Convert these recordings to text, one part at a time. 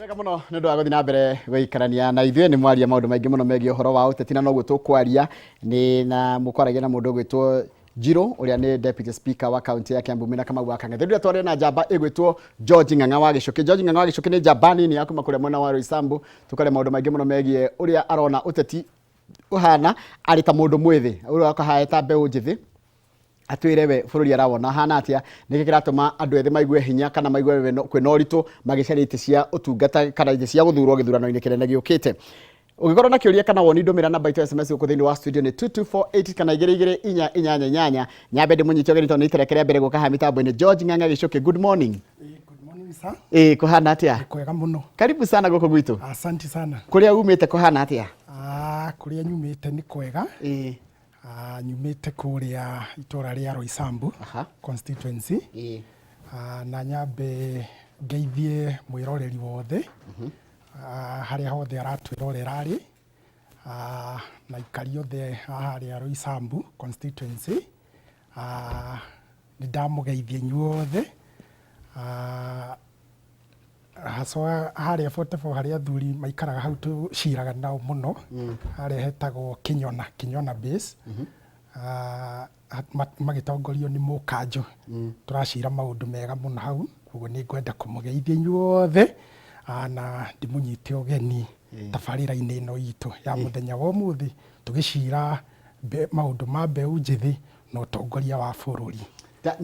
Wega muno nä ndå wa gå thiä na mbere gwäikarania na ithuä nä mwaria maå ndå maingä må no megiä å horo wa å teti na noguo tå kwaria na må kwaragia na må ndå å gwä two Njirå å rä a nä deputy speaker wa kaunti ya Kiambu Mwina Kamau wa Kang'ethe. Rä twarä na njamba ä gwä two George Ng'ang'a wa Gĩcũkĩ. George Ng'ang'a wa Gĩcũkĩ nä njamba nini ya kuma kå rä a mwena wa Roysambu. Tå karä maå ndå maingä må no megiä å rä a arona å teti å hana arä ta må ndå mwä thä å rä a akahae ta mbeå njä thä atwire we bũrũri arawona hana atia nä kä kä ratũma andũ ethĩ maigue hinya kana maigue kwĩna ũritũ magĩcaria itĩ cia ũtungata kana itĩ cia gũthurwo gĩthurano-inĩ kĩnene gĩũkĩte. Ũngĩkorwo na kĩũria kana woni ndũmĩra namba itũ SMS gũkũ thĩinĩ wa studio nĩ 2248 kana 22488 nyambe ndĩmũnyite ũgeni tondũ nĩ itereke rĩa mbere gũka haha mĩtambo-inĩ. George Ng'ang'a Gĩcũkĩ, good morning. Good morning sir. Kũhana atĩa? Kwega mũno. Karibu sana gũkũ gwitũ. Asante sana. Kũrĩa umĩte kũhana atĩa? Kũrĩa nyumĩte nĩ kwega. Nyumĩte kũrĩa itũra rĩa Roysambu constituency. Na nyambe ngeithie mwĩroreri wothe harĩa hothe aratwĩrorera rĩ, na ikari othe harĩa Roysambu constituency. Nĩ ndamũgeithia inyuothe haswa harĩa 44 harĩa athuri maikaraga hau tũciraga nao mũno harĩa hetagwo Kinyona base. Magĩtongorio nĩ Mũkanjũ. Tũracira maũndũ mega mũno hau, koguo nĩ ngwenda kũmũgeithia inyuothe na ndĩmũnyite ũgeni tabarĩra-inĩ ĩno itũ ya mũthenya wa ũmũthĩ tũgĩcira maũndũ ma mbeũ njĩthĩ na ũtongoria wa bũrũri. Ta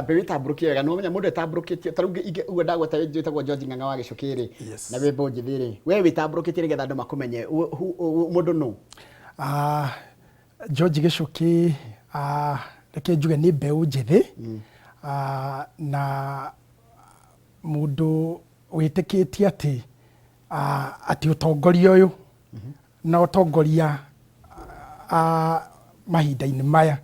mbeũ ĩtambũrũkie wega nĩ ũmenya mũndũ ĩtambũrũkĩtio ta rĩu ũguo ndagweta njĩtagwo George Ng'ang'a wa Gĩcũkĩ rĩ na wĩ mbeũ njĩthĩ rĩ we wĩtambũrũkĩtie nĩgetha andũ makũmenye mũndũ nũ? George Gĩcũkĩ reke njuge nĩ mbeũ njĩthĩ na mũndũ wĩtĩkĩtie atĩ ũtongoria ũyũ na ũtongoria mahinda-inĩ maya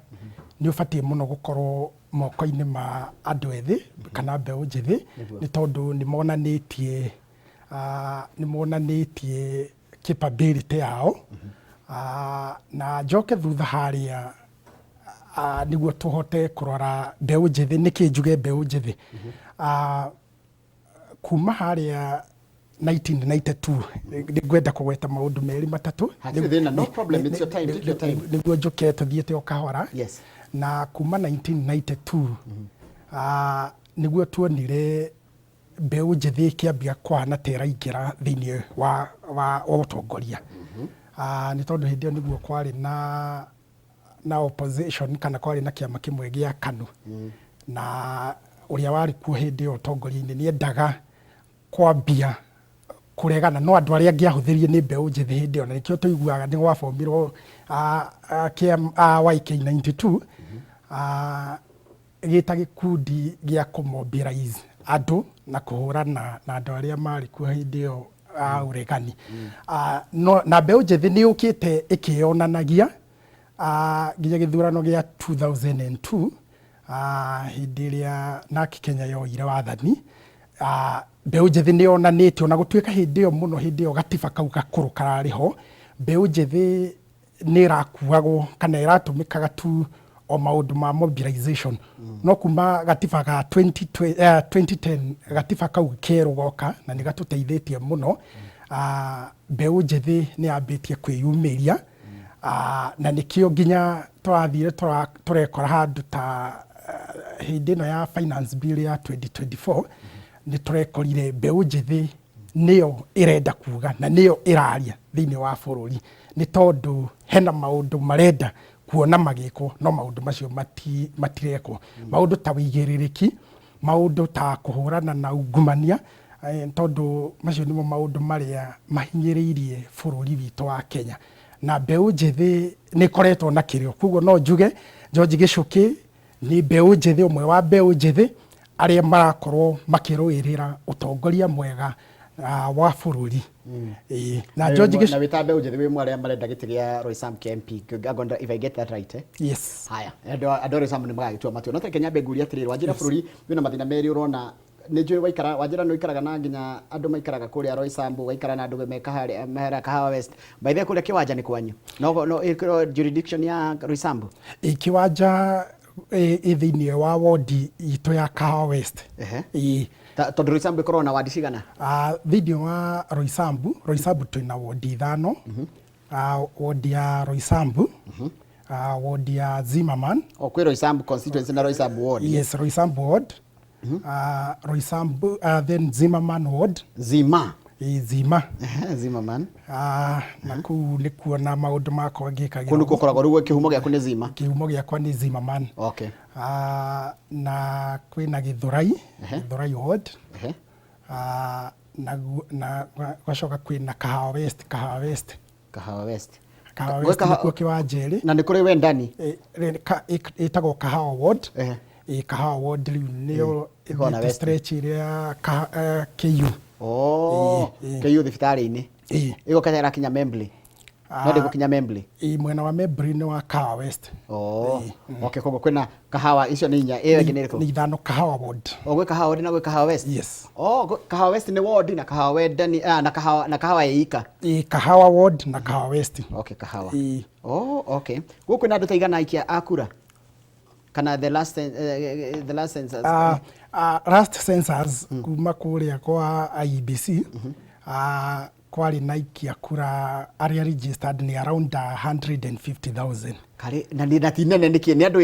nĩ ũbatiĩ mũno gũkorwo moko-inĩ ma andũ ethĩ kana mbeũ njĩthĩ nĩ tondũ nĩ monanĩtie capability yao. Na njoke thutha harĩa nĩguo tũhote kũrora mbeũ njĩthĩ. Nĩkĩ njuge mbeũ njĩthĩ? Kuma harĩa 1992 nĩ ngwenda kũgweta maũndũ merĩ matatũ nĩguo njũke tũthiĩte o kahora. Na kuma 1992 nĩguo tuonire mbeũ njĩthĩ ĩkĩambia kũhana ta ĩraingĩra thĩinĩ wa ũtongoria. Nĩ tondũ hĩndĩ ĩyo nĩguo kwarĩ na opposition kana kwarĩ na kĩama kĩmwe gĩa KANU. Na ũrĩa warĩ kuo hĩndĩ ĩyo ũtongoria-inĩ nĩ endaga kwambia kũregana no andũ arĩa angĩahũthĩrire nĩ mbeũ njĩthĩ hĩndĩ ĩyo, na nĩkĩo tũiguaga nĩ gwabomirwo YK92 gĩta gĩkundi gĩa kũmobilize andũ na kũhũrana na andũ arĩa marĩ kuo hĩndĩ ĩyo uregani. Na mbeũ njĩthĩ nĩ yũkĩte ĩkĩyonanagia nginya gĩthurano gĩa 2002 hĩndĩ ĩrĩa NARC Kenya yoire wathani. Mbeũ njĩthĩ nĩ yonanĩte ona gũtuĩka hĩndĩ ĩyo mũno hĩndĩ ĩyo gatiba kau gakũrũ kararĩ ho, mbeũ njĩthĩ nĩ ĩrakuagwo kana ĩratũmĩkaga tu o maũndũ ma mobilization. No kuma gatiba ga 2010 gatiba kau kerũ goka na nĩ gatũteithĩtie mũno. Mbeũ njĩthĩ nĩ yambĩtie kwĩyumĩria na nĩkĩo nginya tũrathire tũrekora handũ ta hĩndĩ ĩno ya finance bill ya 2024 nĩ tũrekorire mbeũ njĩthĩ nĩyo ĩrenda kuga na nĩyo ĩraria thĩinĩ wa bũrũri, nĩ tondũ hena maũndũ marenda kuona magĩkwo no maũndũ macio matirekwo. Maũndũ ta wĩigĩrĩrĩki, maũndũ ta kũhũrana na ungumania, tondũ macio nĩmo maũndũ marĩa mahinyĩrĩirie bũrũri witũ wa Kenya. Na mbeũ njĩthĩ nĩ ĩkoretwo na kĩrĩo, koguo no njuge George Gĩcũkĩ nĩ mbeũ njĩthĩ, ũmwe wa mbeũ njĩthĩ arĩa marakorwo makĩrũĩrĩra ũtongoria mwega wa bũrũri. Na George Gĩcũkĩ na wĩta mbeũ njĩthĩ wĩ mwarĩa marenda gĩtĩ gĩa Roysambu MP, if I get that right. Yes. Haya, andũ Roysambu nĩ magagĩtua matua. No teke nyambe nguria atĩrĩrĩ, Wanjĩra bũrũri wĩna mathĩna merĩ ũrona nĩ njũĩ waikara Wanjĩra nĩ ũikaraga na nginya andũ maikaraga kũrĩa Roysambu, waikara na andũ meka harĩa Kahawa West. By the way kũrĩa Kĩwanja nĩ kwanyu no jurisdiction ya Roysambu? Kĩwanja thĩinĩ wa wodi itũ ya Kahawa West. tondu Roysambu ikorwo na wadi cigana thĩinĩ wa Roysambu twĩna wodi 5 wodi ya Roysambu wodi ya Zimmerman kwĩ Roysambu constituency na Roysambu ward yes Roysambu ward Roysambu then Zimmerman ward Zima Zimmerman na kuu nĩ kuona maũndũ makwa ngĩkagĩra kũndũ gũkoragwo rĩu kĩhumo gĩaku nĩ Zima kĩhumo gĩakwa nĩ Zimmerman na kwĩna Gĩthũrai ward na gwacoka kwĩna Kahawa West nĩkuo kĩwanjĩrĩ na nĩ kũrĩ we ndani ĩtagwo Kahawa ward Kahawa ward rĩu nĩyo stretch ĩrĩa KU KU thibitarĩ-inĩ ĩgũkanyara kinya Membley no ndĩgũkinya Membley mwena wa Membley nĩ wa Kahawa West koguo kwĩna Kahawa icio nĩ inya ĩyo ĩngĩ nĩ ĩrĩkũ nĩ ithano Kahawa ward gwĩ Kahawa ward na gwĩ Kahawa West yes Kahawa West nĩ ward na Kahawa Wendani na Kahawa ĩika Kahawa ward na Kahawa West Kahawa gũkũ kwĩna andũ ta igana aikia akura kana the last census last census kuma kũrĩa kwa IEBC kwarĩ na aikia kura arĩa registered ni around 150,000 kare na nĩ tinene nĩkĩ nĩ andũ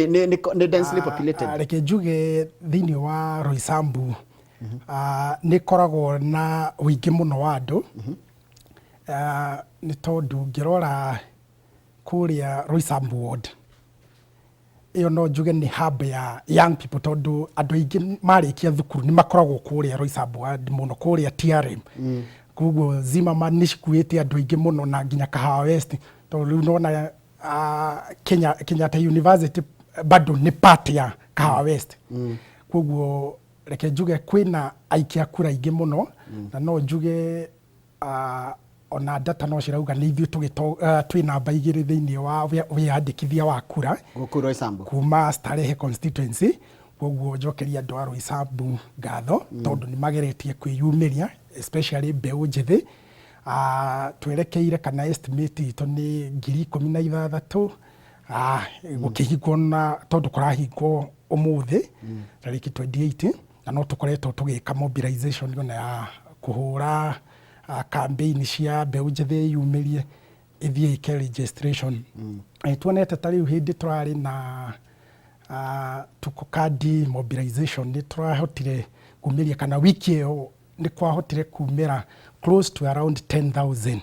nĩ densely populated reke njuge thĩinĩ wa Roysambu nĩ koragwo na ũingĩ mũno wa andũ nĩ tondũ ngĩrora kũrĩa Roysambu ward iyo no njuge ni hub ya young people tondu andu aingi marikia thukuru ni makoragwo kuria Roysambu ward muno kuria TRM kuguo Zimmerman ni cikuite andu aingi muno na nginya Kahawa West tondu nona Kenyatta University bado ni part ya Kahawa West kuguo reke njuge kwina aikia kura aingi muno na no njuge ona data no cirauga ni ithuĩ twi namba 2 thĩinĩ wa wĩandĩkithia wa kura gũkũ Roysambu kuma Starehe constituency koguo njokeria andũ a Roysambu ngatho tondũ nĩ mageretie kwĩyumĩria especially mbeũ njĩthĩ twerekeire kana estimate itũ nĩ 16,000 gũkĩhingwo na tondũ kũrahingwo ũmũthĩ tarĩki 28 na no tũkoretwo tũgĩka mobilization yona ya kũhũra campaign cia mbeũ njĩthĩ yumĩrie ĩthiĩ ĩke registration tuonete ta rĩu hĩndĩ tũrarĩ na tukukadi mobilization nĩ tũrahotire kumĩria kana wiki ĩyo nĩ kwahotire kumĩra close to around 10,000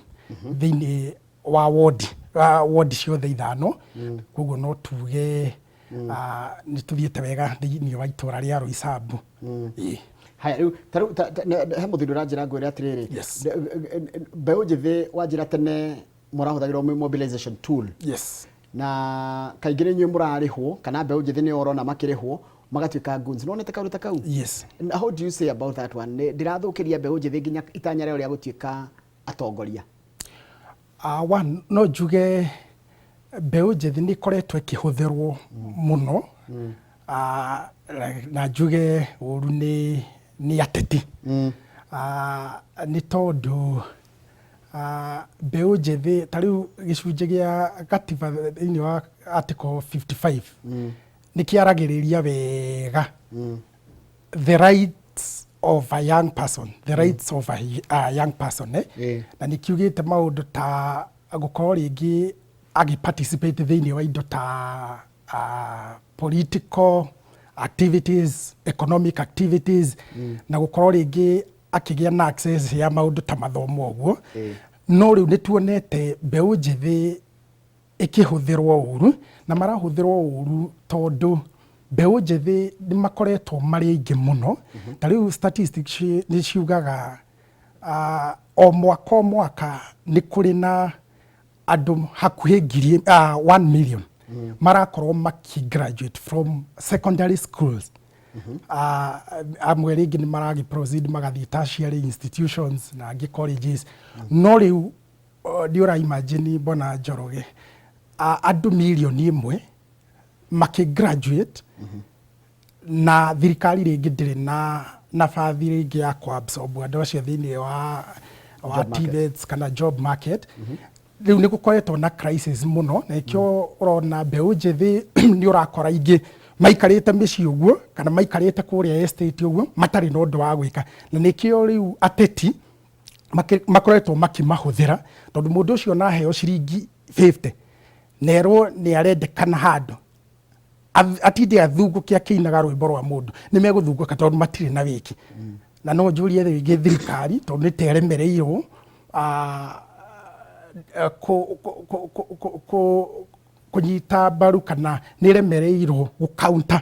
thĩinĩ wa ward ciothe ithano koguo no tuge nĩ tũthiĩte wega thĩinĩ wa itũra rĩa Roysambu haya rĩu he mũthuri ũranjĩra ngwĩre atĩrĩrĩ mbeũ njĩthĩ wanjĩra tene mũrahũthagĩra mobilization tool na kaingĩ nĩ inyuĩ mũrarĩhwo kana mbeũ njĩthĩ nĩ ũrona makĩrĩhwo magatuĩka goons nonete kaũndũ ta kau how do you say about that one ndĩrathũkĩria mbeũ njĩthĩ nginya itanya rĩao rĩa gũtuĩka atongoria no njuge mbeũ njĩthĩ nĩ ĩkoretwo ĩkĩhũthĩrwo mũno na njuge ũru nĩ ateti nĩ tondũ mbeũ njĩthĩ ta rĩu gĩcunjĩ gĩa gatiba thĩinĩ wa article 55 nĩ kĩaragĩrĩria wega the rights of a young person na nĩ kiugĩte maũndũ ta gũkorwo rĩngĩ agĩ-participate thĩinĩ wa indo ta political activities, economic activities na gũkorwo rĩngĩ akĩgĩa na access ya maũndũ ta mathomo ũguo no rĩu nĩ tuonete mbeũ njĩthĩ ĩkĩhũthĩrwo ũru na marahũthĩrwo ũru tondũ mbeũ njĩthĩ nĩ makoretwo marĩ aingĩ mũno ta rĩu statistics nĩ ciugaga o mwaka nĩ kũrĩ na andũ hakuhĩ 1 million marakorwo maki-graduate from secondary schools amwe rĩngĩ nĩ maragi-proceed magathiĩ tertiary institutions na angĩ colleges no rĩu nĩ ũra-imagine Bwana Njoroge andũ milioni 1 maki-graduate na thirikari rĩngĩ ndĩrĩ na nabathi rĩngĩ ya kũ-absorb andũ acio thĩinĩ wa TVETs kana job market rĩu nĩ gũkoretwo na crisis mũno na ikĩo ũrona mbeũ njĩthĩ nĩ ũrakora ingĩ maikarite mĩciĩ ũguo kana maikarite kũrĩa estate ũguo matarĩ na ũndũ wa gwĩka, na nĩkĩo rĩu ateti makoretwo makĩmahũthĩra tondũ mũndũ ũcio naheo ciringi 50 nerwo nĩ arendekana handũ atinde athungũke akĩinaga rwĩmbo rwa mũndũ nĩ megũthungũka tondũ matirĩ na wĩki. Na no njũrie rĩngĩ thirikari tondũ nĩ teremereirwo kunyita mbaru kana nĩ remereirwo gũcounter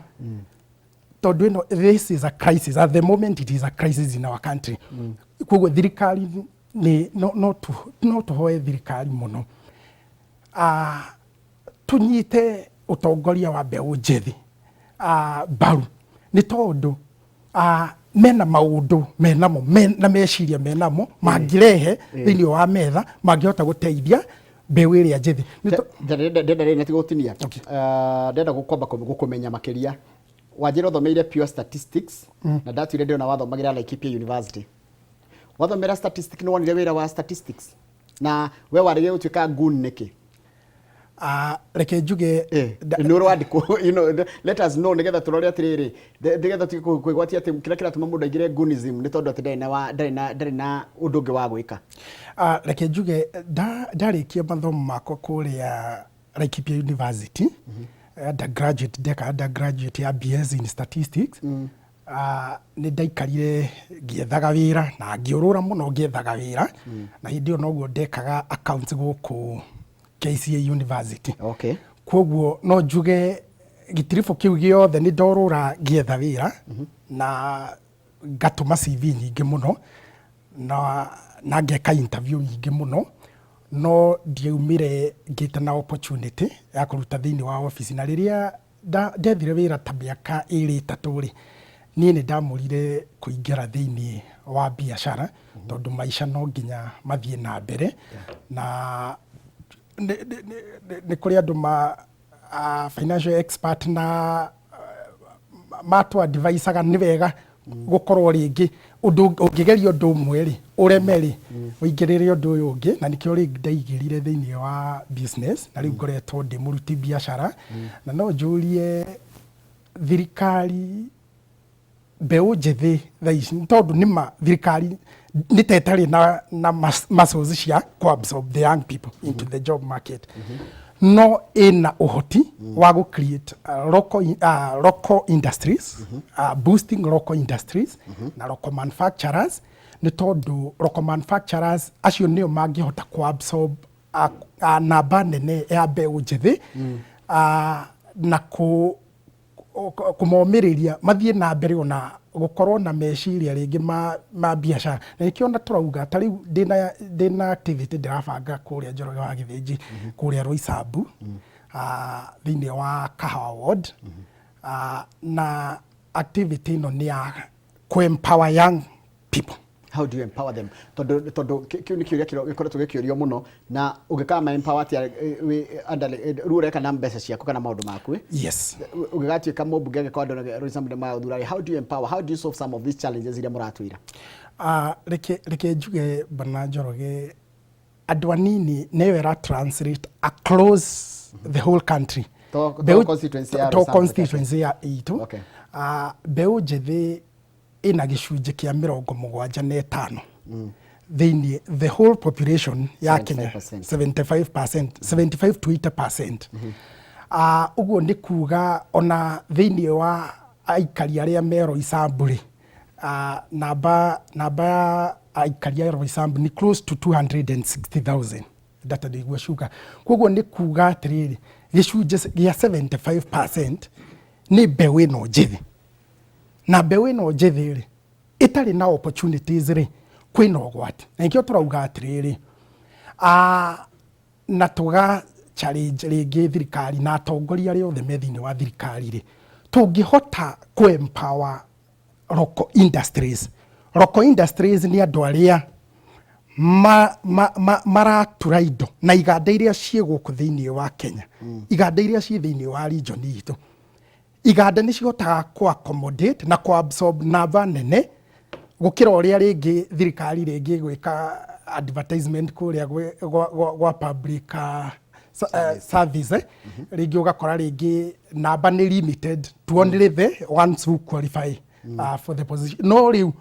tondũ ĩno, this is a crisis at the moment, it is a crisis in our country. Koguo thirikari no tũhoe thirikari mũno tunyite ũtongoria wa mbeũ njĩthĩ mbaru nĩ tondũ mena maũndũ menamo na meciria menamo mangĩrehe thĩinĩ wa metha mangĩhota gũteithia mbeũ ĩrĩa njĩthĩ. Ndenda rĩna ti gũtinia, ndenda gũkwamba gũkũmenya makĩria. Wanjĩra ũthomeire pure statistics na ndatuire ndĩona wathomagĩra Laikipia University. Wathomera statistics nĩ wonire wĩra wa statistics na we warĩgĩ gũtuĩka goon nĩkĩ? Reke njuge nĩ ũrwandĩkwo, you know, let us know nĩgetha tũrore atĩrĩrĩ, nĩgetha kwĩgwatia atĩ kĩrĩa kĩratũma mũndũ aingĩre goonism nĩ tondũ atĩ ndarĩ na ũndũ ũngĩ wa gwĩka. Reke njuge ndarĩkia mathomo makwa kũrĩa Laikipia University, undergraduate ya BS in statistics, nĩ ndaikarire ngĩethaga wĩra na ngĩũrũra mũno ngĩethaga wĩra na hĩndĩ ĩyo noguo ndekaga accounts gũkũ KCA University. Okay. Koguo no njuge gĩtiribũ kĩu gĩothe nĩ ndorũra ngĩetha wĩra na ngatũma CV nyingĩ mũno na ngeka interview nyingĩ mũno, no ndiaumire ngĩte na opportunity ya kũruta thĩinĩ wa office. Na rĩrĩa ndethire wĩra ta mĩaka 2-3 rĩ, niĩ nĩ ndamũrire kũingĩra thĩinĩ wa biacara tondũ maica no nginya mathiĩ na mbere na nĩ kũrĩ andũ financial expert na matũ advisaga nĩ wega gũkorwo rĩngĩ ũndũ ũngĩgeria ũndũ ũmwe rĩ ũreme rĩ ũingĩrĩre ũndũ ũyũ ũngĩ, na nĩkĩo rĩngĩ ndaigĩrire thĩinĩ wa business na rĩu ngoretwo ndĩ mũruti biacara. Na no njũrie thirikari mbeũ njĩthĩ thaa ici tondũ nĩma thirikari nĩ tetarĩ na muscles cia absorb the young people into the job market, no ina ũhoti wa gũ create local industries, boosting local industries na local manufacturers, nĩ tondũ local manufacturers acio nĩo mangĩhota ku absorb namba nene ya mbeũ njĩthĩ na kũmomĩrĩria mathiĩ na mbere ona gũkorwo na meciria rĩngĩ ma biacara. Na nĩkĩo ona tũrauga ta rĩu ndĩna activity ndĩrabanga kũrĩa Njoroge wa Gĩthĩnji kũrĩa Roysambu thĩinĩ wa Kahawa Ward, na activity ĩno nĩ ya empower young people. How do you empower them? Tondũ kĩu nĩ kĩũria gĩkoretwo gĩkĩũrio mũno, na ũngĩkaga ma empower atĩa rĩu ũreka na mbeca ciaku kana maũndũ maku? Yes. Ũngĩgatuĩka mũmbunge angĩkorwo andũ Roysambu nĩmagũthura, how do you empower, how do you solve some of these challenges iria mũratwĩra? Reke njuge bana Njoroge, andũ anini nĩyo ĩra translate across the whole country. To constituency ya itũ. Mbeũ njĩthĩ ina gĩcunjĩ kĩa 75 thĩinĩ the whole population ya Kenya 75% to 80%. Ũguo nĩ kuga ona thĩinĩ wa aikari arĩa me Roysambu rĩ, namba ya aikari a Roysambu ni close to 260,000 data nĩguo ciuga. Koguo nĩ kuga atĩrĩrĩ gĩcunjĩ gĩa 75% nĩ mbeũ ĩno njĩthĩ, na mbeũ ĩno njĩthĩ rĩ itarĩ na opportunities rĩ kwĩna ũgwati. Na nĩkĩo tũrauga atĩrĩrĩ na tũga challenge rĩngĩ thirikari na atongoria arĩa othe me thĩinĩ wa thirikari rĩ, tũngĩhota ku empower local industries. Local industries nĩ andũ arĩa maratura indo na iganda iria ciĩ gũkũ thĩinĩ wa Kenya, iganda iria ciĩ thĩinĩ wa region itũ. Iganda nĩ cihotaga ku accommodate na ku absorb namba nene gũkĩra ũrĩa rĩngĩ thirikari rĩngĩ gwĩka advertisement kũrĩa gwa public service rĩngĩ ũgakora rĩngĩ namba nĩ limited to only the ones who qualify for the position. No rĩu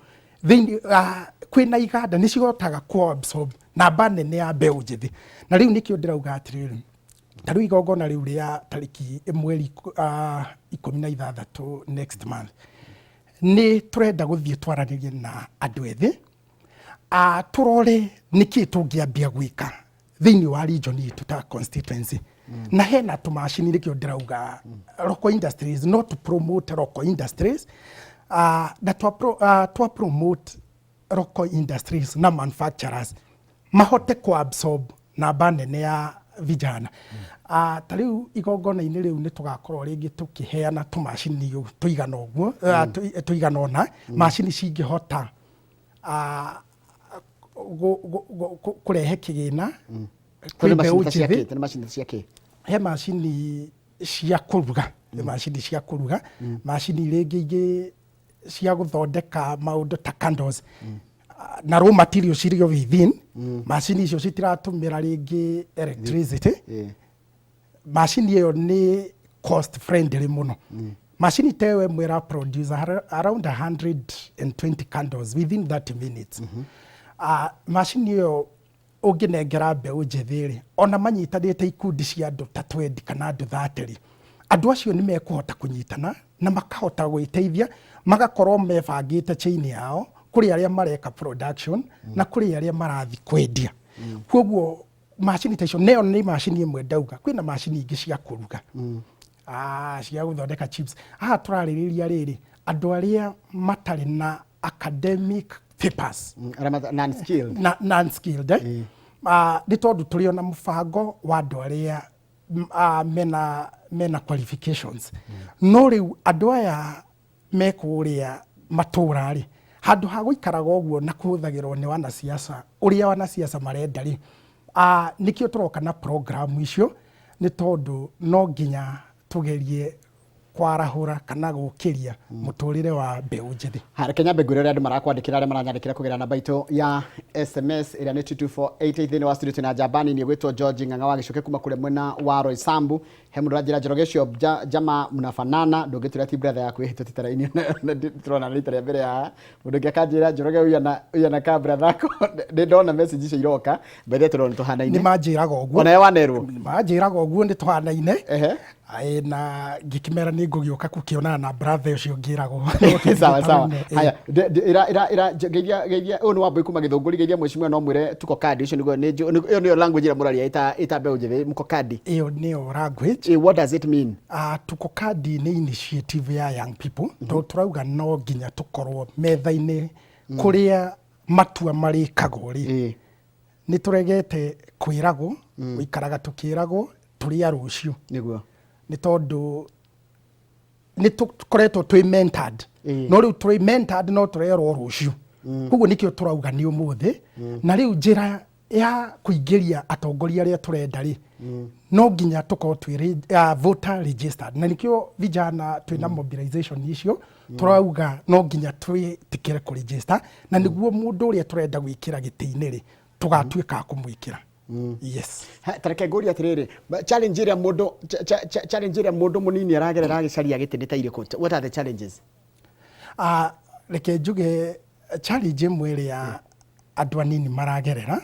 kwĩna iganda nĩ cihotaga ku-absorb namba nene ya mbeũ njĩthĩ, na rĩu nĩkĩo ndĩrauga atĩrĩrĩ, ta rĩu igongona rĩu rĩa tarĩki 16 next month nĩ tũrenda gũthiĩ twaranĩrie na andũ ethĩ tũrore nĩkĩ tũngĩambia gwĩka thĩinĩ wa region itũ ta constituency. Na hena tũmacini nĩkĩo ndĩrauga local industries, not to promote local industries, na twa promote local industries na manufacturers mahote ku-absorb namba nene ya vijana. Ta rĩu igongona-inĩ rĩu nĩ tũgakorwo rĩngĩ tũkĩheana tũmacini tũigana ũguo tũigana ũna, macini cingĩhota kũrehe kĩgĩna kwĩ mbeũ njĩthĩ. He macini cia kũruga, macini cia kũruga, macini rĩngĩ ingĩ cia gũthondeka maũndũ ta candles na raw materials cirio within. Macini icio citiratũmĩra rĩngĩ electricity. Macini ĩyo nĩ cost friendly mũno. Macini ta ĩyo ĩmwe ĩra produce around 120 candles within 30 minutes. Macini ĩyo ũngĩnengera mbeũ njĩthĩ ona manyitanĩte ikundi cia andũ ta 20 kana andũ 30, andũ acio nĩ mekũhota kũnyitana na makahota gwĩteithia, magakorwo mebangĩte chain yao kũrĩ arĩa mareka production na kũrĩ arĩa marathi kwendia. Kwoguo macini ta icio nĩyo nĩ macini ĩmwe ndauga, kwĩna macini ingĩ cia kũruga cia gũthondeka chips. Haha tũrarĩrĩria rĩrĩ andũ arĩa matarĩ na academic papers, non-skilled nĩ tondũ tũrĩ ona mũbango wa andũ arĩa mena qualifications. No rĩu andũ aya mekũrĩa matũra-rĩ, handũ ha gũikaraga ũguo na kũhũthagĩrwo nĩ wanasiasa ũrĩa wanasiasa marenda rĩ, nĩkĩo tũroka na program icio, nĩ tondũ no nginya tũgerie kwarahũra kana gũkĩria mũtũrĩre wa mbeũ njĩthĩ. Reke nyambe ngwĩre ũrĩa andũ marakwandĩkĩra arĩa maranyandĩkĩra kũgerera namba itũ ya SMS ĩrĩa nĩ 22488 thĩinĩ wa studio na njambani nĩ gwĩtwo George Ng'ang'a wa Gĩcuke kuma kũrĩa mwena wa Roysambu. He mũndũ ũranjĩra Njoroge ũcio Jama mnafanana ndũngĩtwĩra ti brother yaku ĩhĩtwo titara-inĩ tũrona rita rĩa mbere haha. Mũndũ ũngĩ akanjĩra Njoroge ũyũ na ka brother ako nĩ ndona message icio iroka mbere tũrona tũhanaine. Nĩ manjĩraga ũguo. Ona we wanerwo. Manjĩraga ũguo nĩ tũhanaine. Na ngĩkĩmera nĩ ngũgĩũka gũkĩonana na brother ũcio ngĩragwo. Sawa sawa. Haya geithia ũyũ nĩ Wambui kuma Gĩthũngũri, geithia mheshimiwa no mwĩre tuko kadi icio nĩyo nĩyo language ĩrĩa mũraria ĩta mbeũ njĩthĩ muko kadi. Ĩyo nĩyo language. What does it mean? Tuko kadi nĩ initiative ya young people. Tũrauga no nginya tũkorwo metha-inĩ kũrĩa matua marĩkagwo rĩ. Nĩ tũregete kwĩragwo, gũikaraga tũkĩragwo tũrĩ a rũciũ. Nĩguo. Nĩ tondũ nĩ tũkoretwo twĩ mentored. No rĩu twĩ mentored no tũrerwo rũciũ. Koguo nĩkĩo tũrauga nĩ ũmũthĩ. Na rĩu njĩra ya kũingĩria atongoria arĩa tũrenda rĩ, no nginya tũkorwo twĩ voter registered. Na nĩkĩo vijana twĩna mobilization icio tũrauga no nginya twĩtĩkĩre kũ-register, na nĩguo mũndũ ũrĩa tũrenda gwĩkĩra gĩtĩ-inĩ rĩ tũgatuĩka kũmwĩkĩra. Yes. Tareke ngũria atĩrĩrĩ, challenge ĩrĩa mũndũ mũnini aragerera agĩcaria gĩtĩ nĩ ta irĩkũ? What are the challenges? Reke njuge challenge ĩmwe ĩrĩa andũ anini maragerera,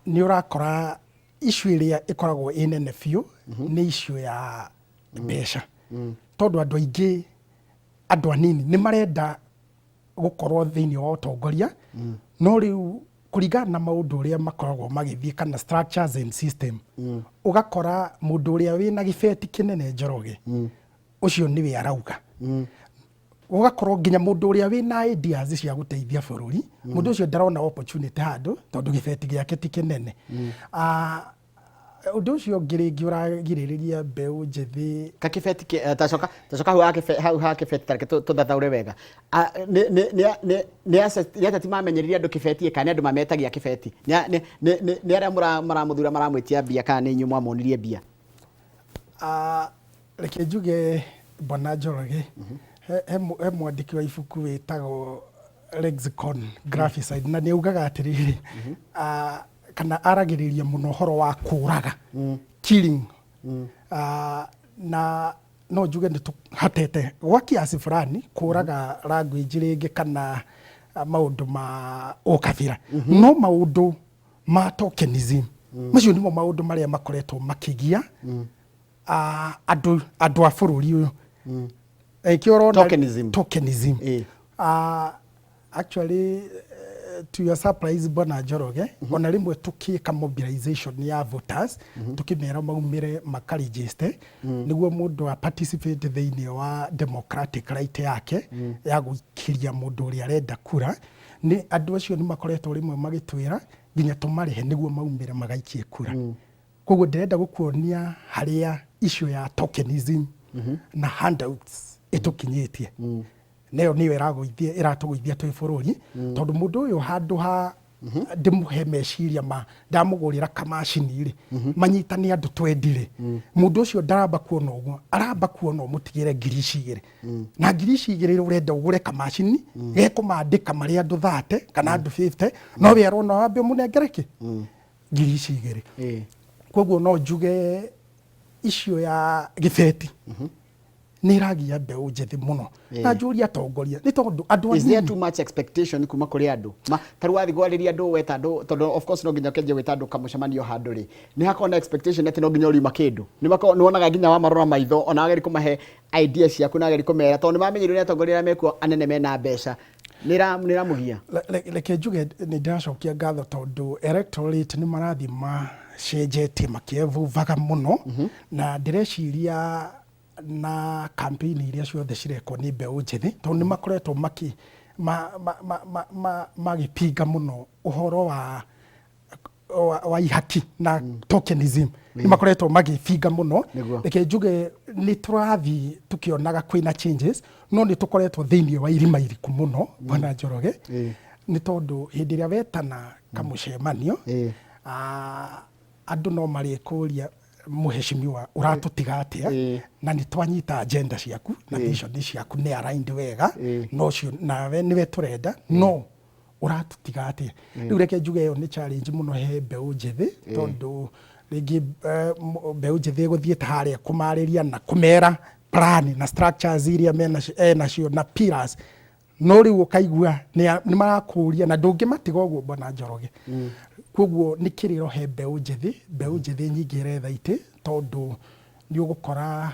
nĩ ũrakora issue ĩrĩa ĩkoragwo ĩ nene biũ nĩ issue ya mbeca. Tondũ andũ aingĩ andũ anini nĩ marenda gũkorwo thĩinĩ wa ũtongoria, no rĩu kũringana na maũndũ ũrĩa makoragwo magĩthiĩ kana structures and system, ũgakora mũndũ ũrĩa wĩna gĩbeti kĩnene Njoroge ũcio nĩwe arauga. Ũgakorwo nginya mũndũ ũrĩa wĩna ideas cia gũteithia bũrũri, mũndũ ũcio ndarona opportunity handũ tondũ gĩbeti gĩake ti kĩnene. Ũndũ ũcio ũngĩ rĩngĩ ũragirĩrĩria mbeũ njĩthĩ kakibeti tacoka hau ha kibeti tareke tũthathaũre wega. Nĩ ateti mamenyerire andũ kibeti kana andũ mametagia kibeti? Nĩ arĩa maramũthura maramwĩtia mbia kana nĩ inyuĩ mwamonirie mbia? Reke njuge Bwana Njoroge, he mwandĩki wa ibuku wĩtagwo Lexicon Graphicide, na nĩ augaga atĩrĩrĩ, kana aragiriria muno horo wa kuraga killing na no njuge nĩ tũhatete gwa kiasi fulani kũraga language rĩngĩ kana maũndũ ma ũkabira no maũndũ ma tokenism macio nĩmo maũndũ marĩa makoretwo makĩgia andũ a bũrũri ũyũ tokenism actually to your surprise Bwana Njoroge ona rimwe tukika mobilization ya voters tukimera maumire makaregister niguo mundu a participate thĩinĩ wa democratic right yake ya gukiria mundu uri arenda kura ni andu acio ni makoretwo rimwe magitwira nginya tumarihe niguo maumire magaikie kura koguo ndirenda gukuonia haria issue ya tokenism na handouts itukinyitie neo niyo iratũgũithia twĩ bũrũri tondũ mũndũ ũyũ handũ ha ndĩmũhe meciria ma ndamũgũrĩra kamacini rĩ manyitane andũ twendi rĩ mũndũ ũcio ndaramba kuona ũguo aramba kuona mũtigĩre ngiri igĩrĩ na ngiri igĩrĩ ũrenda ũgũre kamacini gekũmandĩka marĩ andũ 30 kana andũ 50 no we arona wambe mũnengere kĩ ngiri igĩrĩ koguo no njuge icio ya gĩbeti nĩ iragia mbeũ njĩthĩ mũno na njũria atongoria nĩ tondũ andũ is there too much expectation kuma kũrĩ andũ tarĩ wathi gwarĩria andũ weta andũ tondũ of course no nginya kenje weta andũ kamũcemanio handũ rĩ nĩ hakona expectation atĩ no nginya ũriuma kĩndũ nĩ wonaga nginya wa marora maitho ona ageri kũmahe idea ciaku na ageri kũmera tondũ nĩ mamenyerwo nĩ atongoria mekuo anene mena mbeca nĩ ramũhia reke njuge nĩ ndĩracokia ngatho tondũ electorate nĩ marathi macenjetie makĩevuvaga mũno na ndĩreciria na campaign iria ciothe cirekwo ni mbeũ njĩthĩ tondũ nĩ makoretwo magĩpinga mũno ũhoro wa ihaki na tokenism nĩ makoretwo magĩpinga mũno reke njuge nĩ tũrathi tukĩonaga kwĩna changes no nĩ tũkoretwo thĩinĩ wa irima iriku mũno Bwana Njoroge nĩ tondũ hĩndĩ ĩrĩa wetana kamũcemanio andũ no marĩkũria muheshimiwa uratutiga atia na ni twanyita agenda ciaku na vision ciaku ni aligned wega no cio nawe niwe turenda no uratutiga atia riu reke njuge yo ni challenge muno he mbeũ njĩthĩ tondu ringi mbeũ njĩthĩ guthiĩte haria kumariria na kumera plan na structures iria mena cio na pillars no riu ukaigua ni marakuria na ndũngĩmatiga ũguo Bwana Njoroge koguo nĩ kĩrĩro he mbeũ njĩthĩ nyingĩ iretha itĩ tondũ nĩ ũgũkora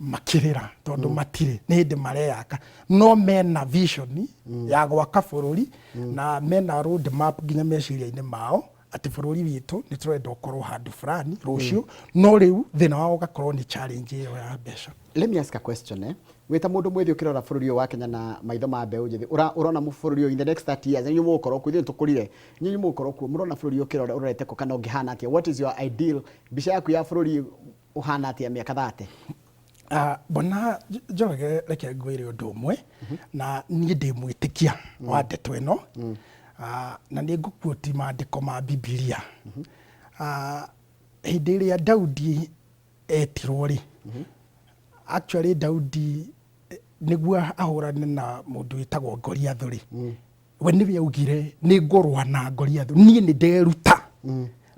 makĩrĩra tondũ matirĩ nĩ hĩndĩ mareyaka no mena vision ya gwaka bũrũri na mena road map nginya meciria-inĩ mao atĩ bũrũri witũ nĩ tũrenda ũkorwo handũ fulani rũciũ no rĩu thĩna wao ũgakorwo nĩ challenge ĩyo ya mbeca. Let me ask a question wita mũndũ mwĩthĩ ũkĩrora bũrũri ũyũ wa Kenya na maitho ma mbeũ njĩthĩ ũrona bũrũri ũyũ in the next 30 years nĩ mũgũkorwo kuo ithuĩ tũkũrire nĩ mũgũkorwo kuo mũrona bũrũri ũyũ ũkĩrora ũrorete ko kana ũngĩhana atĩa what is your ideal mbica yaku ya bũrũri ũhana atĩa mĩaka 30? Bwana Njoroge reke ngwĩre ũndũ ũmwe na niĩ ndĩmwĩtĩkia wa ndeto ĩno na nĩ ngũkuoti maandĩko ma Bibilia hĩndĩ ĩrĩa Daudi etirwo rĩ actually Daudi niguo ahũrane na mũndũ wĩtagwo Goliath rĩ we nĩwe augire nĩ ngũrũa na Goliath niĩ nĩ nderuta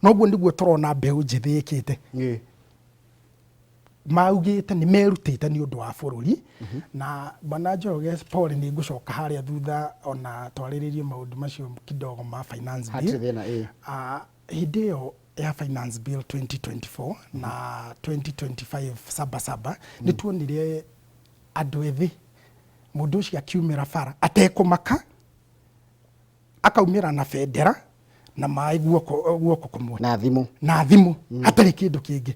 noguo nĩguo tũrona mbeũ njĩthĩ ĩkĩte maugĩte nĩ merutĩte nĩ ũndũ wa bũrũri na Bwana Njoroge Paul nĩ ngũcoka harĩa thutha ona twarĩrĩrie maũndũ macio kidogo ma finance bill hĩndĩ ĩyo ya finance bill 2024 na 2025 sabasaba nĩ tuonire andũ ethĩ mũndũ ũcio akiumĩra bara atekũmaka akaumĩra na bendera na maĩ guoko kũmwe na thimũ hatarĩ kĩndũ kĩngĩ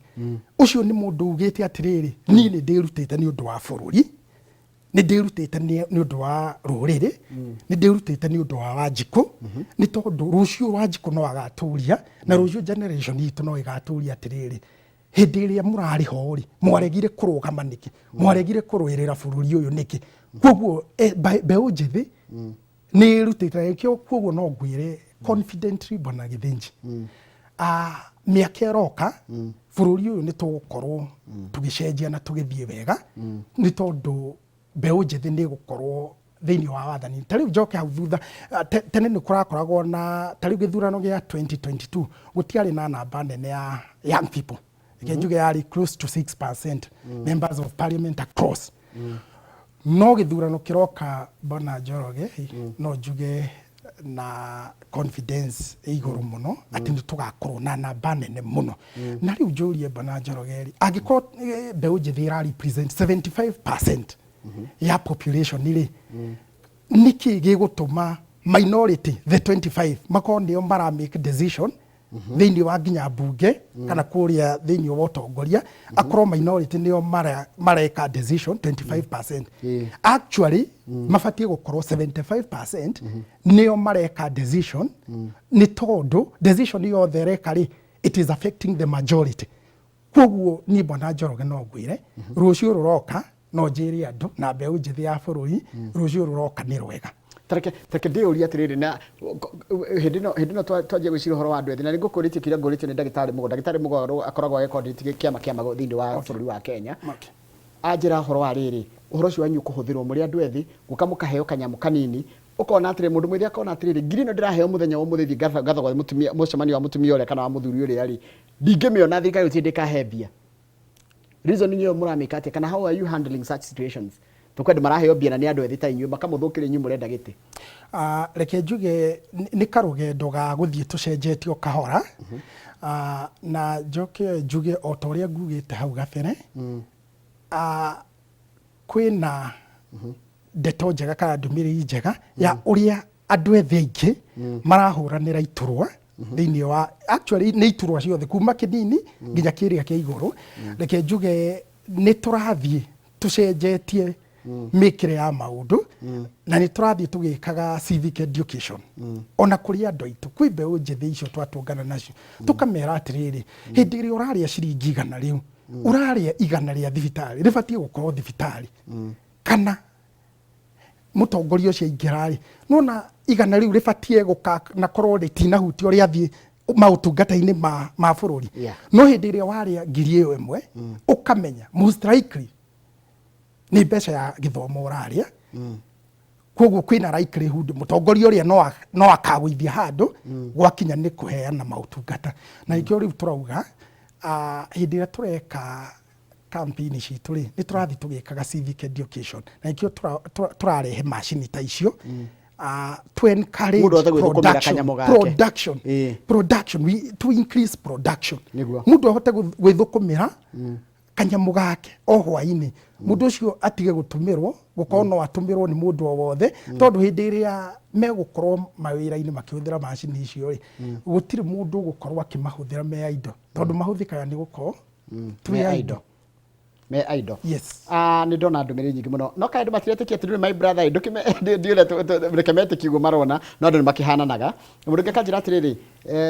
ũcio nĩ mũndũ ugĩte atĩrĩrĩ niĩ nĩ ndĩrutĩte nĩ ũndũ wa bũrũri nĩ ndĩrutĩte nĩ ũndũ wa rũrĩrĩ nĩ ndĩrutĩte nĩ ũndũ wa Wanjikũ nĩ tondũ rũciũ Wanjikũ no agatũria na rũciũ generation itũ no ĩgatũria atĩrĩrĩ hĩndĩ ĩrĩa mũrarĩ ho rĩ mwaregire kũrũgama nĩkĩ mwaregire kũrũĩrĩra bũrũri ũyũ nĩkĩ koguo mbeũ njĩthĩ nĩ ĩrutĩte kĩo koguo no ngwĩre confidently Bwana Githinji mĩaka ĩroka bũrũri ũyũ nĩ tũgũkorwo tũgĩcenjia na tũgĩthiĩ wega nĩ tondũ mbeũ njĩthĩ nĩ gũkorwo thĩinĩ wa wathani. Ta rĩu njoke hau thutha, tene nĩ kũrakoragwo na ta rĩu gĩthurano gĩa 2022 gũtiarĩ na namba nene ya young people. Reke njuge yarĩ close to 6% members of parliament across. No gĩthurano kĩroka Bwana Njoroge, no njuge na confidence igũrũ mũno atĩ nĩ tũgakorwo na namba nene mũno. Na rĩu njũrie Bwana Njoroge, angĩkorwo mbeũ njĩthĩ ĩra represent 75% ya population rĩ, nĩkĩ gĩgũtũma minority the 25 makorwo nĩo mara make decision thĩinĩ wa nginya mbunge kana kũrĩa thĩinĩ wa ũtongoria, akorwo minority nĩo mareka decision 25%. Actually mabatiĩ gũkorwo 75% nĩo mareka decision, nĩ tondũ decision yothe reka rĩ, it is affecting the majority. Koguo niĩ Bwana Njoroge no ngwĩre rũciũ rũroka no njĩre andũ na mbeũ njĩthĩ ya bũrũri rũciũ rũroka nĩ rwega. Tareke ndĩũria atĩrĩrĩ, na hĩndĩ ĩno twanjia gwĩciria ũhoro wa andũ ethĩ, na nĩngũkũrĩtie kĩrĩa ngũrĩtio nĩ ndagĩtarĩ Mũgoro akoragwo agĩkoordinĩti kĩama thĩinĩ wa bũrũri wa Kenya. Anjĩra ũhoro wa rĩrĩ, ũhoro ũcio wanyu kũhũthĩrwo mũrĩ andũ ethĩ, gũka mũkaheo kanyamũ kanini, ũkona atĩrĩrĩ, mũndũ mwĩthĩ akona atĩrĩrĩ, ngiri ĩno ndĩraheo mũthenya wa mũthĩ gathagwo mũcemanio wa mũtumia ũrĩa kana wa mũthuri ũrĩa rĩ, ndingĩmĩona thirikari gũtirĩ ndĩkahe mbia. Reason niyo mũramĩka atĩ, kana how are you handling such situations? Tukwenda maraheo mbia na nĩ andũ ethĩ ta inyuĩ makamũthũkĩra inyuĩ mũrenda gĩtĩ. Reke njuge nĩ karũgendo ga gũthiĩ tũcenjetio kahora, na njoke njuge o ta ũrĩa ngugĩte hau gabere, kwĩna ndeto njega kana ndũmĩrĩri njega ya ũrĩa andũ ethĩ aingĩ marahũranĩra iturwa thĩinĩ wa, actually nĩ iturwa ciothe kuma kĩnini nginya kĩrĩa kĩa igũrũ. Reke njuge nĩ tũrathiĩ tũcenjetie mĩkĩre ya maũndũ, na nĩ tũrathiĩ tũgĩkaga civic education ona kũrĩ andũ aitũ, kwĩ mbeũ njĩthĩ icio twatũngana nacio tũkamera atĩrĩrĩ, hĩndĩ ĩrĩa ũrarĩa ciringi 100 rĩu ũrarĩa 100 rĩa thibitarĩ rĩbatiĩ gũkorwo thibitarĩ, kana mũtongoria ũcio aingĩra rĩ, nona 100 rĩu rĩbatiĩ gũka korwo rĩtinahutio ũrĩa athiĩ maũtungata-inĩ ma bũrũri. No hĩndĩ ĩrĩa warĩa 1,000 ũkamenya most likely nĩ mbeca ya gĩthomo ũrarĩa, koguo kwĩna likelihood mũtongoria ũrĩa no akagũithia handũ gwakinya nĩ kũheana maũtungata. Na ikĩo rĩu tũrauga hĩndĩ ĩrĩa tũreka campaign citũ rĩ, nĩ tũrathiĩ tũgĩkaga civic education, na ikĩo tũrarehe macini ta icio to encourage production, to increase production. Mũndũ ahote gwĩthũkũmĩra kanyamũ gake o hwainĩ, mũndũ ũcio atige gũtũmĩrwo, gũkorwo no atũmĩrwo nĩ mũndũ o wothe, tondũ hĩndĩ ĩrĩa megũkorwo mawĩra-inĩ makĩhũthĩra macini icio rĩ, gũtirĩ mũndũ ũgũkorwo akĩmahũthĩra me idle, tondũ mahũthĩkaga nĩ gũkorwo me idle. Yes. Nĩ ndona ndũmĩrĩri nyingĩ mũno, no kaĩ andũ matiretĩkia atĩ my brother ndiũrĩa reke metĩkie ũguo marona, no andũ nĩ makĩhananaga. Mũndũ ũngĩ akanjĩra atĩrĩrĩ,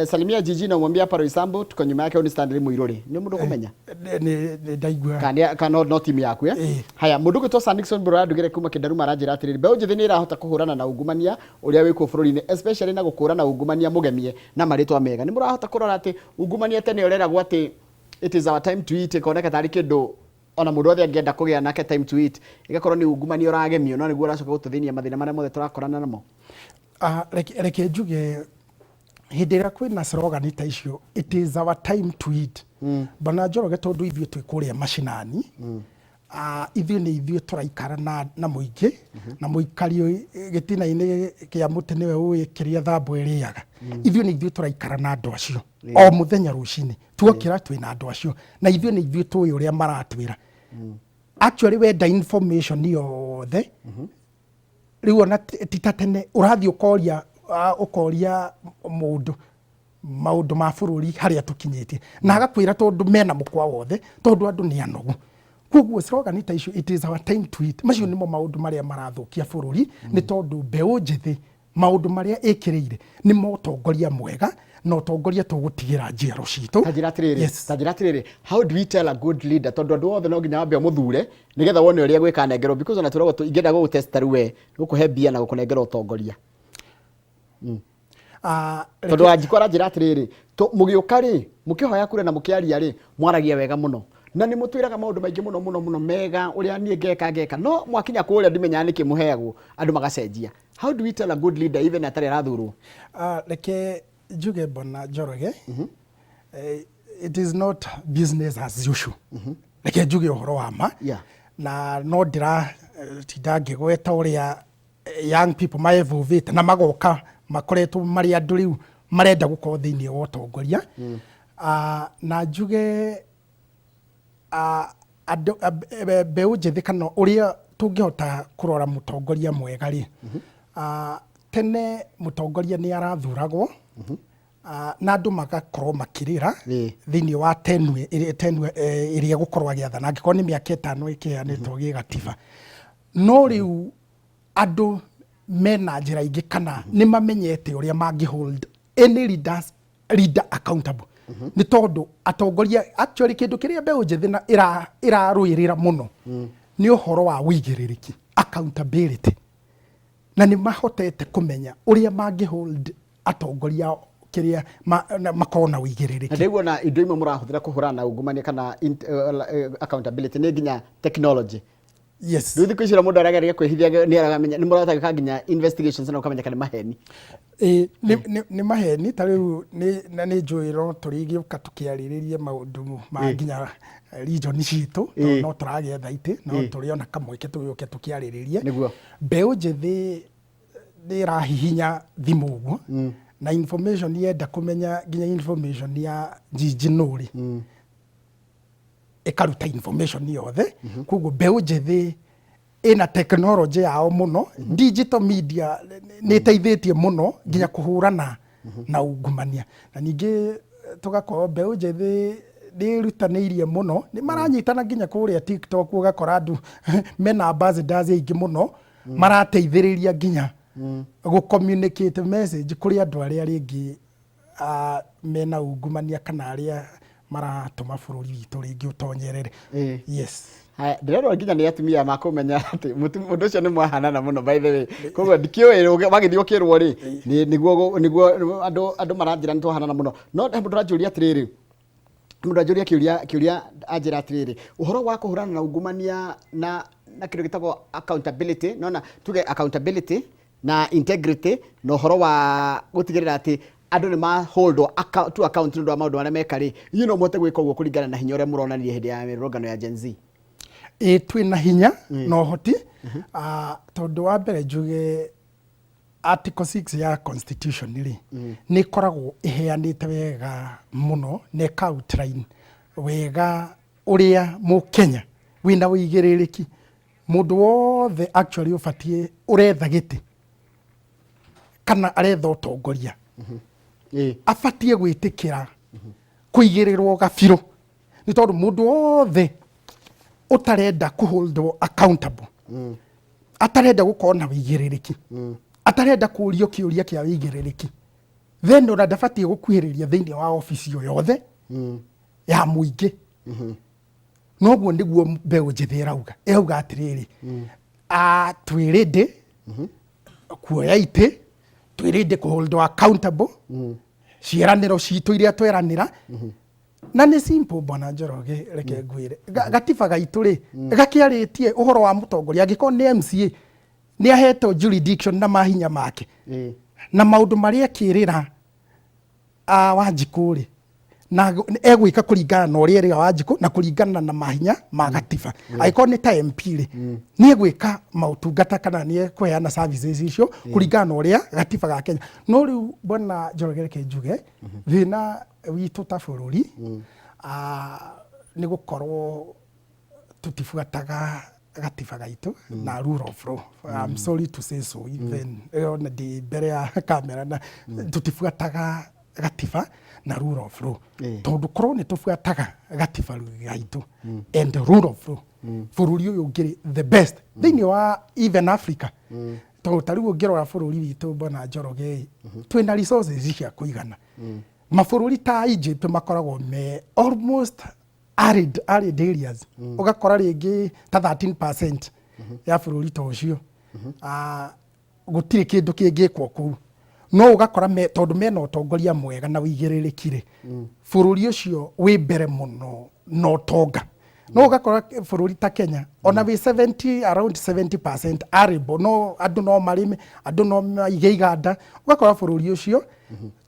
Salimia Jiji na mwambia Paro Isambu tuko nyuma yake ni Stanley Muiruri, nĩ mũndũ ũkũmenya nĩ ndaigua kana no timu yaku haya. Mũndũ ũgĩtwo Sanixon Bro ndugire kuma Kĩndaruma aranjĩra atĩrĩrĩ, mbeũ njĩthĩ nĩ ĩrahota kũhũrana na ungumania ũrĩa wĩkuo bũrũri-inĩ, especially na gũkũrana ungumania mũgemie na marĩtwa mega. Nĩ mũrahota kũrora atĩ ungumania tene ũreragwo atĩ it is our time to eat, ĩkoneka tarĩ kĩndũ ona mũndũ othe angĩenda kũgĩa nake time to eat, ĩgakorwo nĩ ungumania ũragemio, no nĩguo ũracoka gũtũthĩnia mathĩna marĩa mothe tũrakorana namo. Reke njuge hĩndĩ ĩrĩa kwĩna slogan ta icio, it is our time to eat. Bwana Njoroge, tondũ ithuĩ twĩ kũrĩa mashinani, ithuĩ nĩ ithuĩ tũraikara na mũingĩ, na mũikari gĩtina-inĩ kĩa mũtĩ nĩwe ũĩ kĩrĩa thambũ ĩrĩaga. Ithuĩ nĩ ithuĩ tũraikara na andũ acio o mũthenya rũcinĩ, tuokĩra twĩna andũ acio, na ithuĩ nĩ ithuĩ tũĩ ũrĩa maratwĩra. Actually wenda information yothe rĩu ona ti ta tene ũrathiĩ ũkoria mũndũ maũndũ ma bũrũri harĩa tũkinyĩtie, na agakwĩra tondũ mena mũkwa wothe, tondũ andũ nĩ anogu. Koguo slogan ta icio, it is our time to eat, macio nĩmo maũndũ marĩa marathũkia bũrũri, nĩ tondũ mbeũ njĩthĩ maũndũ marĩa ĩkĩrĩire nĩ mũtongoria mwega na ũtongoria tũgũtigĩra njiaro citũ. Tajira atĩrĩrĩ, how do we tell a good leader, tondũ andũ othe no nginya wambe mũthure nĩgetha wone ũrĩa gwĩka nengerwo, because ona tũragwo ingĩenda gũgũtesta rĩu gũkũhe mbia na gũkũnengera ũtongoria. Tondũ Wanjikũ aranjĩra atĩrĩrĩ, mũgĩũka rĩ, mũkĩhoya kura na mũkĩaria rĩ, mwaragia wega mũno, na nĩ mũtwĩraga maũndũ maingĩ mũno mega ũrĩa niĩ ngeka no mwakinya kũrĩa ndimenyaga nĩkĩ mũheagwo andũ magacenjia. How do we tell a good leader even atarĩ arathurwo? Reke njuge Bwana Njoroge, it is not business as usual. Reke njuge ũhoro wa ma, na no ndĩratinda ngĩgweta ũrĩa young people maevovĩte na magoka makoretwo marĩ andũ rĩu marenda gũkorwo thĩinĩ wa ũtongoria. Na njuge mbeũ njĩthĩ kana ũrĩa tũngĩhota kũrora mũtongoria mwega rĩ, tene mũtongoria nĩ arathuragwo na andũ magakorwo makĩrĩra thĩinĩ wa tenue ĩrĩa gũkorwo agĩathana angĩkorwo nĩ mĩaka 5 ĩkĩheanĩtwo gĩ gatiba. No rĩu andũ mena njĩra ingĩ kana nĩ mamenyete ũrĩa mangĩ hold any leader accountable. Nĩ tondũ atongoria actually kĩndũ kĩrĩa mbeũ njĩthĩ na ĩrarũĩrĩra mũno nĩ ũhoro wa wĩigĩrĩrĩki, accountability, na nĩ mahotete kũmenya ũrĩa mangĩ hold atongoria kĩrĩa makorwo na wĩigĩrĩrĩki. Na ndĩguo na indo imwe mũrahũthĩra kũhũrana na ungumania kana accountability nĩ nginya technology. Yes. Rĩu thikũ ici mũndũ arageria kwĩhithia nĩ aragamenya nĩ mũrataka nginya investigations na ũkamenya kana maheni. Nĩ maheni ta rĩu nĩ njũĩro tũrĩgĩũka tũkĩarĩrĩrie maũndũ ma nginya region citũ no tũragetha itĩ no tũrĩ ona kamweke tũgĩũke tũkĩarĩrĩrie. Mbeũ njĩthĩ nĩ ĩrahihinya thimũ ũguo na information yenda kũmenya nginya information ya njinjinũrĩ ikaruta information yothe. Koguo mbeũ njĩthĩ ina technology yao mũno, digital media nĩ ĩteithĩtie mũno nginya kũhũrana na ungumania. Na ningĩ tugakorwo mbeũ njĩthĩ nĩ ĩrutanĩirie mũno, nĩ maranyitana nginya kũrĩa TikTok ũgakora andũ mena ambassadors aingĩ mũno marateithĩrĩria nginya gũ-communicate message kũrĩ andũ arĩa rĩngĩ mena ungumania kana arĩa maratũma bũrũri witũ rĩngĩ ũtonyerere. Yes. Ndĩrerwo nginya nĩ atumia makũmenya atĩ mũndũ ũcio nĩ mwahanana mũno by the way. Koguo ndikĩũĩ wagĩthiĩ ũkĩrwo rĩ nĩguo andũ maranjĩra nĩ twahanana mũno. No mũndũ aranjũria atĩrĩrĩ, mũndũ anjũria kĩũria anjĩra atĩrĩrĩ, ũhoro wa kũhũrana na ungumania na kĩndũ gĩtagwo accountability, nona tuge accountability na integrity na ũhoro wa gũtigĩrĩra atĩ andũ nĩ ma hold to account nĩ ũndũ wa maũndũ marĩa meka rĩ, inyuĩ no mũhote gwĩka ũguo kũringana na hinya ũrĩa mũronanire hĩndĩ ya mĩrũrũngano ya Gen Z? Twĩna hinya na ũhoti, tondũ wa mbere njuge Article 6 ya Constitution rĩ nĩ ĩkoragwo ĩheanĩte wega mũno na ĩka-outline wega ũrĩa Mũkenya wĩna wĩigĩrĩrĩki, mũndũ wothe actually ũbatiĩ ũretha gĩtĩ kana aretha ũtongoria abatiĩ gwĩtĩkĩra kũigĩrĩrwo gabirũ. Nĩ tondũ mũndũ wothe ũtarenda kũholdwo accountable, atarenda gũkorwo na wĩigĩrĩrĩki, atarenda kũũrio kĩũria kĩa wĩigĩrĩrĩki, then ona ndabatiĩ gũkuhĩrĩria thĩinĩ wa obici o yothe ya mũingĩ. Noguo nĩguo mbeũ njĩthĩ ĩrauga atĩrĩrĩ, twĩrĩndĩ kuoya itĩ, twĩrĩndĩ kũholdwo accountable ciĩranĩro citũ iria tweranĩra. Na nĩ simple Bwana Njoroge, reke ngwĩre gatiba gaitũ rĩ gakĩarĩtie ũhoro wa mũtongoria angĩkorwo nĩ MCA nĩ ahetwo jurisdiction na mahinya make na maũndũ marĩa kĩrĩra Wanjikũ rĩ na egwĩka kũringana na ũrĩa ĩrĩa Wanjikũ na kũringana na mahinya ma gatiba. Angĩkorwo nĩ ta MP rĩ nĩ egwĩka maũtungata kana nĩ ekũheana services icio kũringana na ũrĩa gatiba ga Kenya. No rĩu Bwana Njoroge reke njuge thĩna witũ ta bũrũri nĩ gũkorwo tũtibuataga gatiba gaitũ na rule of law. I'm sorry to say so, even on the mbere ya kamera na tũtibuataga gatiba na rule of law. Tondũ korwo nĩ tũbuataga gatiba gaitũ and rule of law, bũrũri ũyũ ũngĩrĩ the best thĩinĩ wa even Africa. Tondũ ta rĩu ũngĩrora bũrũri witũ Bwana Njoroge twĩna resources cia kũigana. Mabũrũri ta Egypt makoragwo me almost arid areas. Ũgakora rĩngĩ ta 13% ya bũrũri ta ũcio gũtirĩ kĩndũ kĩngĩkwo kũu. No ũgakora tondũ mena ũtongoria mwega na wĩigĩrĩrĩki rĩ bũrũri ũcio wĩ mbere mũno na ũtonga. no ugakora bururi ta Kenya ona we 70 around 70% aribo no andu no marime andu no maige iganda ugakora bururi ucio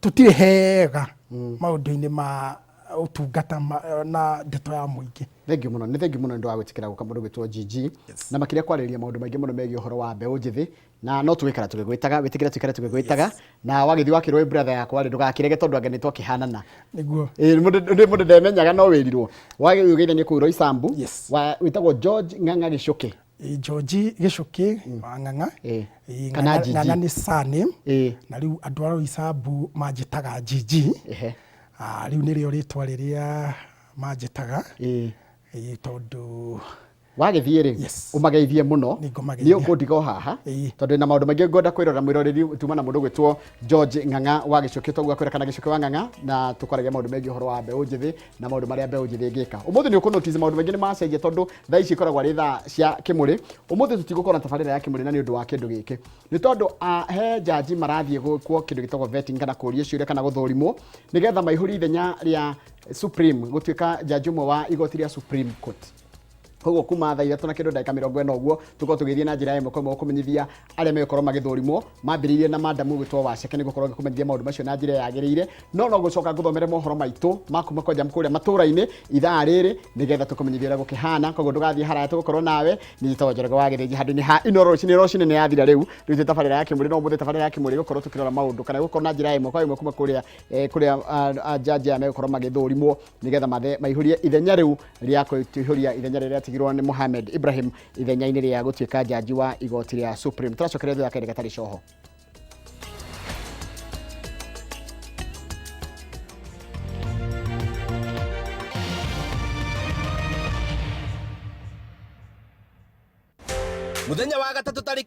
tutire hega maundu-ini ma utungata na ndeto ya muingi. Thengi muno ni thengi muno ndo agwitikira guka mundu gwitwo GG na makiria kwariria maundu maingi muno megie uhoro wa mbeu njithi na no tugikara tugigwitaga witikira twikare tugigwitaga na wagithi wakirwe brother yakwa ri ndugakirege tondu angene twakihanana niguo mundu ndemenyaga no wirirwo wagiugire ni kuiro Isambu witagwo George Ng'ang'a Gicuki George Gicuki wa Ng'ang'a kana GG Ng'ang'a ni surname na riu andu aro Isambu manjitaga GG riu nirio ritwa riria manjitaga tondu wagithie ri umageithie muno ni ukundiga haha tondu na maundu maingi ngoda kwirora mwiroreri tuma na mundu gwitwo George Ng'ang'a wa Gicuki togwa kwira kana Gicuki wa Ng'ang'a na tukoragia maundu maingi horo wa mbeu njithi na maundu maria mbeu njithi ngika umuthi ni ukunotize maundu maingi ni macenjia tondu thaa ici ikoragwo ari thaa cia kimuri umuthi tutigukora tabarira ya kimuri na ni undu wa kindu giki ni tondu he jaji marathie gwikwo kindu gitagwo vetting kana kuria ciuria kana guthurimwo nigetha maihuri ithenya ria Supreme gutuika jaji umwe wa igoti ria Supreme Court koguo kuma thaa 3 na kindu ndagika 40 uguo tuko tugithie na njira ĩmwe kwa kumenyithia aria mekorwo magithurimwo mambiririe na madamu gwitwo waceke ni gukorwo kumenyithia maundu macio na njira yagiriire no gucoka nguthomere mohoro maitu makuma kwa jamu kuria matura-ini ithaa riri nigetha tukumenyithia uria gukihana koguo ndugathie haraya tugukorwo nawe ni Njoroge wa Githĩnji handu-ini ha Ino Rocini ni yathira riu riu tabarira ya kimuri no muthe tabarira ya kimuri gukorwo tukirora maundu kana gukorwo na njira ĩmwe kwa ĩmwe kuma kuria jaji aya mekorwo magithurimwo nigetha maihũrie ithenya riu ria kuihũria ithenya riria tigirwo ni Mohamed Ibrahim ithenya-ini ria gutuika jaji wa igoti ria Supreme. Turacokereria thutha kende gatari coho. Muthenya wa gatatu tariki